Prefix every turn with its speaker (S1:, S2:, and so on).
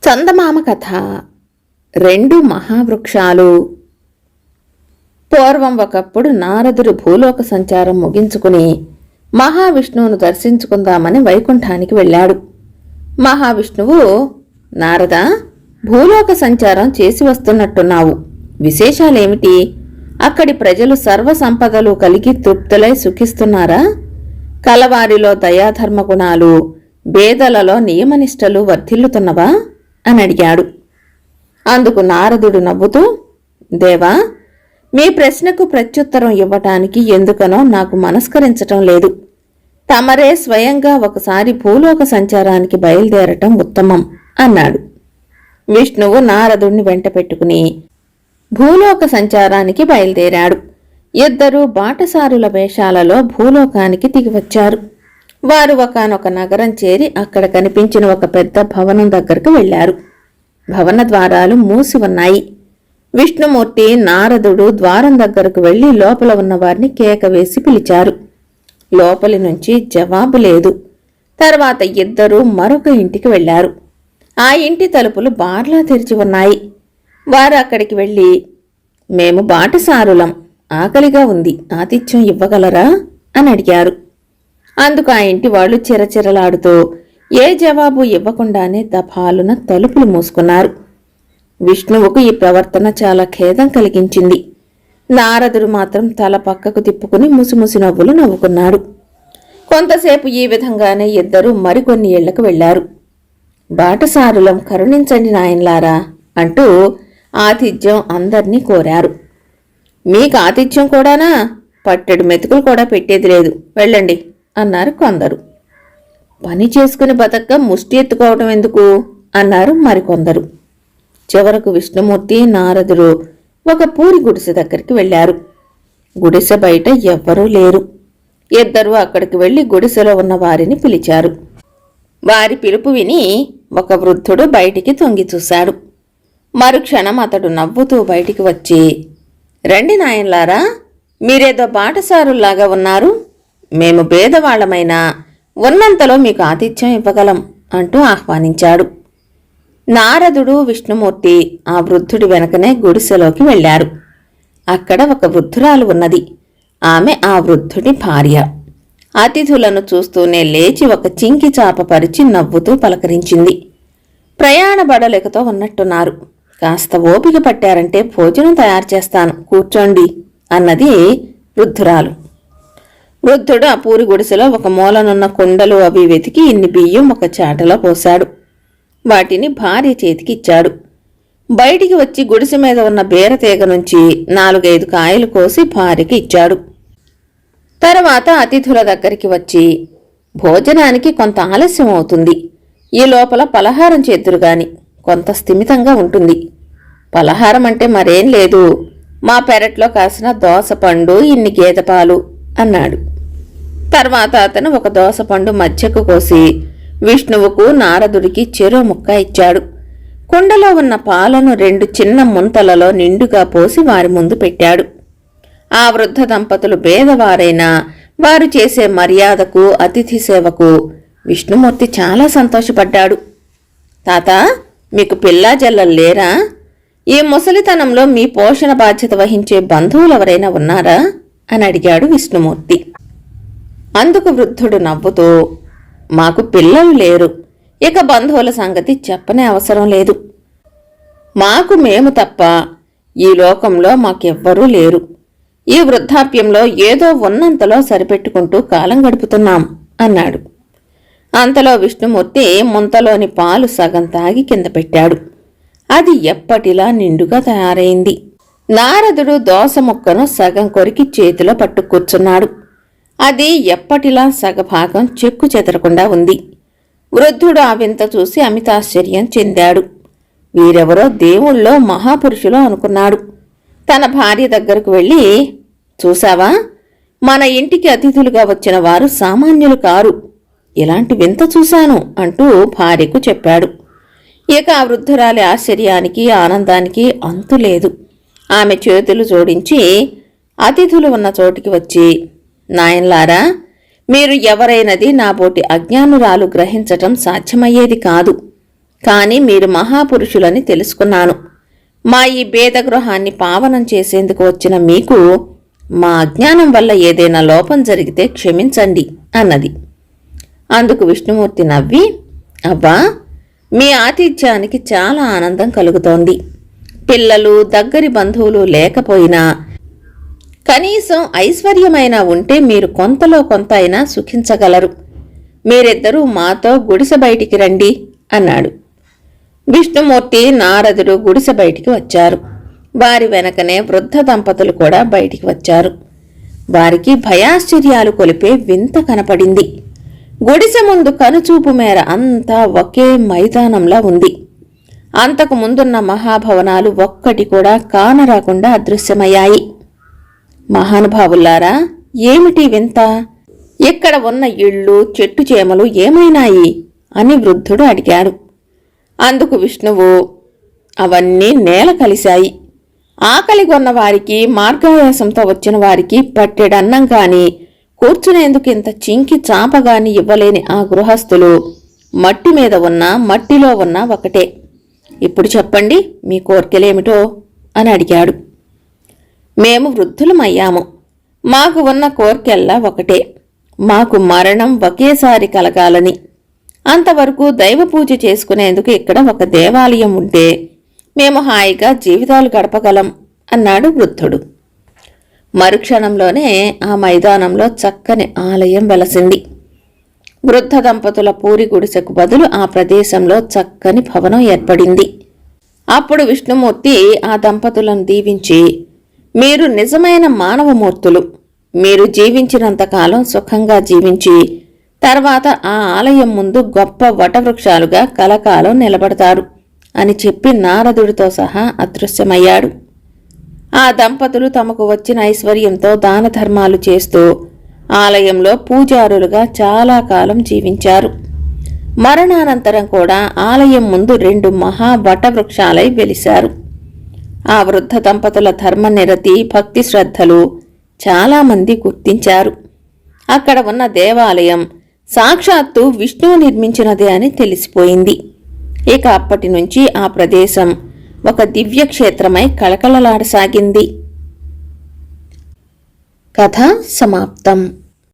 S1: చందమామ కథ. రెండు మహావృక్షాలు. పూర్వం ఒకప్పుడు నారదుడు భూలోక సంచారం ముగించుకుని మహావిష్ణువును దర్శించుకుందామని వైకుంఠానికి వెళ్ళాడు. మహావిష్ణువు, నారదా, భూలోక సంచారం చేసి వస్తున్నట్టున్నావు, విశేషాలేమిటి? అక్కడి ప్రజలు సర్వసంపదలు కలిగి తృప్తులై సుఖిస్తున్నారా? కలవారిలో దయాధర్మ గుణాలు, బేదలలో నియమనిష్టలు వర్ధిల్లుతున్నవా అని అడిగాడు. అందుకు నారదుడు నవ్వుతూ, దేవా, మీ ప్రశ్నకు ప్రత్యుత్తరం ఇవ్వటానికి ఎందుకనో నాకు మనస్కరించటం లేదు. తమరే స్వయంగా ఒకసారి భూలోక సంచారానికి బయలుదేరటం ఉత్తమం అన్నాడు. విష్ణువు నారదుణ్ణి వెంట పెట్టుకుని భూలోక సంచారానికి బయలుదేరాడు. ఇద్దరూ బాటసారుల వేషాలలో భూలోకానికి దిగివచ్చారు. వారు ఒకానొక నగరం చేరి అక్కడ కనిపించిన ఒక పెద్ద భవనం దగ్గరకు వెళ్లారు. భవన ద్వారాలు మూసి ఉన్నాయి. విష్ణుమూర్తి, నారదుడు ద్వారం దగ్గరకు వెళ్లి లోపల ఉన్నవారిని కేక వేసి పిలిచారు. లోపలి నుంచి జవాబు లేదు. తర్వాత ఇద్దరూ మరొక ఇంటికి వెళ్లారు. ఆ ఇంటి తలుపులు బార్లా తెరిచి ఉన్నాయి. వారు అక్కడికి వెళ్లి, మేము బాటసారులం, ఆకలిగా ఉంది, ఆతిథ్యం ఇవ్వగలరా అని అడిగారు. అందుకు ఆ ఇంటి వాళ్ళు చిరచిరలాడుతూ ఏ జవాబు ఇవ్వకుండానే దఫాలున తలుపులు మూసుకున్నారు. విష్ణువుకు ఈ ప్రవర్తన చాలా ఖేదం కలిగించింది. నారదుడు మాత్రం తల పక్కకు తిప్పుకుని ముసిముసి నవ్వులు నవ్వుకున్నాడు. కొంతసేపు ఈ విధంగానే ఇద్దరూ మరికొన్ని ఇళ్లకు వెళ్లారు. బాటసారులం, కరుణించండి నాయన్లారా అంటూ ఆతిథ్యం అందర్నీ కోరారు. మీకు ఆతిథ్యం కూడానా? పట్టెడు మెతుకులు కూడా పెట్టేది లేదు, వెళ్ళండి అన్నారు కొందరు. పని చేసుకుని బతక్క ముష్టి ఎత్తుకోవటం ఎందుకు అన్నారు మరికొందరు. చివరకు విష్ణుమూర్తి, నారదుడు ఒక పూరి గుడిసె దగ్గరికి వెళ్లారు. గుడిసె బయట ఎవ్వరూ లేరు. ఇద్దరూ అక్కడికి వెళ్లి గుడిసెలో ఉన్న వారిని పిలిచారు. వారి పిలుపు విని ఒక వృద్ధుడు బయటికి తొంగి చూశాడు. మరుక్షణం అతడు నవ్వుతూ బయటికి వచ్చి, రండి నాయన్లారా, మీరేదో బాటసారుల్లాగా ఉన్నారు, మేము పేదవాళ్లమైనా ఉన్నంతలో మీకు ఆతిథ్యం ఇవ్వగలం అంటూ ఆహ్వానించాడు. నారదుడు, విష్ణుమూర్తి ఆ వృద్ధుడి వెనకనే గుడిసెలోకి వెళ్లారు. అక్కడ ఒక వృద్ధురాలు ఉన్నది. ఆమె ఆ వృద్ధుడి భార్య. అతిథులను చూస్తూనే లేచి ఒక చింకి చాప పరిచి నవ్వుతూ పలకరించింది. ప్రయాణ బడలికతో ఉన్నట్టున్నారు, కాస్త ఓపిక పట్టారంటే భోజనం తయారు చేస్తాను, కూర్చోండి అన్నది వృద్ధురాలు. వృద్ధుడు ఆ పూరి గుడిసెలో ఒక మూలనున్న కుండలు అవి వెతికి ఇన్ని బియ్యం ఒక చాటలో పోశాడు. వాటిని భార్య చేతికి ఇచ్చాడు. బయటికి వచ్చి గుడిసె మీద ఉన్న బీరతీగ నుంచి 4-5 కాయలు కోసి భార్యకి ఇచ్చాడు. తర్వాత అతిథుల దగ్గరికి వచ్చి, భోజనానికి కొంత ఆలస్యం అవుతుంది, ఈ లోపల పలహారం చేద్దురుగాని, కొంత స్థిమితంగా ఉంటుంది. పలహారం అంటే మరేం లేదు, మా పెరట్లో కాసిన దోసపండు, ఇన్ని గేదెపాలు అన్నాడు. తర్వాత అతను ఒక దోసపండు మధ్యకు కోసి విష్ణువుకు, నారదుడికి చెరో ముక్క ఇచ్చాడు. కుండలో ఉన్న పాలను 2 చిన్న ముంతలలో నిండుగా పోసి వారి ముందు పెట్టాడు. ఆ వృద్ధ దంపతులు పేదవారైనా వారు చేసే మర్యాదకు, అతిథి సేవకు విష్ణుమూర్తి చాలా సంతోషపడ్డాడు. తాత, మీకు పిల్లా జల్లలు లేరా? ఈ ముసలితనంలో మీ పోషణ బాధ్యత వహించే బంధువులెవరైనా ఉన్నారా అని అడిగాడు విష్ణుమూర్తి. అందుకు వృద్ధుడు నవ్వుతూ, మాకు పిల్లలు లేరు, ఇక బంధువుల సంగతి చెప్పనే అవసరం లేదు. మాకు మేము తప్ప ఈ లోకంలో మాకెవ్వరూ లేరు. ఈ వృద్ధాప్యంలో ఏదో ఉన్నంతలో సరిపెట్టుకుంటూ కాలం గడుపుతున్నాం అన్నాడు. అంతలో విష్ణుమూర్తి ముంతలోని పాలు సగం తాగి కింద పెట్టాడు. అది ఎప్పటిలా నిండుగా తయారైంది. నారదుడు దోస ముక్కను సగం కొరికి చేతిలో పట్టు కూర్చున్నాడు. అది ఎప్పటిలా సగభాగం చెక్కు చెదరకుండా ఉంది. వృద్ధుడు ఆ వింత చూసి అమితాశ్చర్యం చెందాడు. వీరెవరో దేవుళ్ళో మహాపురుషులో అనుకున్నాడు. తన భార్య దగ్గరకు వెళ్ళి, చూసావా, మన ఇంటికి అతిథులుగా వచ్చిన వారు సామాన్యులు కారు, ఇలాంటి వింత చూశాను అంటూ భార్యకు చెప్పాడు. ఇక ఆ వృద్ధురాలి ఆశ్చర్యానికి, ఆనందానికి అంతులేదు. ఆమె చేతులు జోడించి అతిథులు ఉన్న చోటికి వచ్చి, నాయన్లారా, మీరు ఎవరైనది నాబోటి అజ్ఞానురాలు గ్రహించటం సాధ్యమయ్యేది కాదు. కానీ మీరు మహాపురుషులని తెలుసుకున్నాను. మా ఈ భేదగృహాన్ని పావనం చేసేందుకు వచ్చిన మీకు మా అజ్ఞానం వల్ల ఏదైనా లోపం జరిగితే క్షమించండి అన్నది. అందుకు విష్ణుమూర్తి నవ్వి, అవ్వా, మీ ఆతిథ్యానికి చాలా ఆనందం కలుగుతోంది. పిల్లలు, దగ్గరి బంధువులు లేకపోయినా కనీసం ఐశ్వర్యమైనా ఉంటే మీరు కొంతలో కొంత అయినా సుఖించగలరు. మీరిద్దరూ మాతో గుడిసె బయటికి రండి అన్నాడు. విష్ణుమూర్తి, నారదుడు గుడిసె బయటికి వచ్చారు. వారి వెనకనే వృద్ధ దంపతులు కూడా బయటికి వచ్చారు. వారికి భయాశ్చర్యాలు కొలిపే వింత కనపడింది. గుడిసె ముందు కనుచూపు మేర అంతా ఒకే మైదానంలా ఉంది. అంతకు ముందున్న మహాభవనాలు ఒక్కటి కూడా కానరాకుండా అదృశ్యమయ్యాయి. మహానుభావులారా, ఏమిటి వింత? ఇక్కడ ఉన్న ఇళ్ళు, చెట్టు చేమలు ఏమైనాయి అని వృద్ధుడు అడిగాడు. అందుకు విష్ణువు, అవన్నీ నేల కలిశాయి. ఆకలిగొన్న వారికి, మార్గాయాసంతో వచ్చిన వారికి పట్టెడన్నం కాని, కూర్చునేందుకు ఇంత చింకి చాపగాని ఇవ్వలేని ఆ గృహస్థులు మట్టి మీద ఉన్నా, మట్టిలో ఉన్నా ఒకటే. ఇప్పుడు చెప్పండి, మీ కోర్కెలేమిటో అని అడిగాడు. మేము వృద్ధులమయ్యాము. మాకు ఉన్న కోర్కెల్లా ఒకటే. మాకు మరణం ఒకేసారి కలగాలని. అంతవరకు దైవ పూజ చేసుకునేందుకు ఇక్కడ ఒక దేవాలయం ఉంటే మేము హాయిగా జీవితాలు గడపగలం అన్నాడు వృద్ధుడు. మరుక్షణంలోనే ఆ మైదానంలో చక్కని ఆలయం వెలసింది. వృద్ధ దంపతుల పూరి గుడిసెకు బదులు ఆ ప్రదేశంలో చక్కని భవనం ఏర్పడింది. అప్పుడు విష్ణుమూర్తి ఆ దంపతులను దీవించి, మీరు నిజమైన మానవమూర్తులు. మీరు జీవించినంతకాలం సుఖంగా జీవించి తర్వాత ఆ ఆలయం ముందు గొప్ప వటవృక్షాలుగా కలకాలం నిలబడతారు అని చెప్పి నారదుడితో సహా అదృశ్యమయ్యాడు. ఆ దంపతులు తమకు వచ్చిన ఐశ్వర్యంతో దాన ధర్మాలు చేస్తూ ఆలయంలో పూజారులుగా చాలా కాలం జీవించారు. మరణానంతరం కూడా ఆలయం ముందు 2 మహా వటవృక్షాలై వెలిశారు. ఆ వృద్ధ దంపతుల ధర్మనిరతి, భక్తి శ్రద్ధలు చాలామంది గుర్తించారు. అక్కడ ఉన్న దేవాలయం సాక్షాత్తు విష్ణువు నిర్మించినదే అని తెలిసిపోయింది. ఇక అప్పటి నుంచి ఆ ప్రదేశం ఒక దివ్యక్షేత్రమై కళకళలాడసాగింది. కథ సమాప్తం.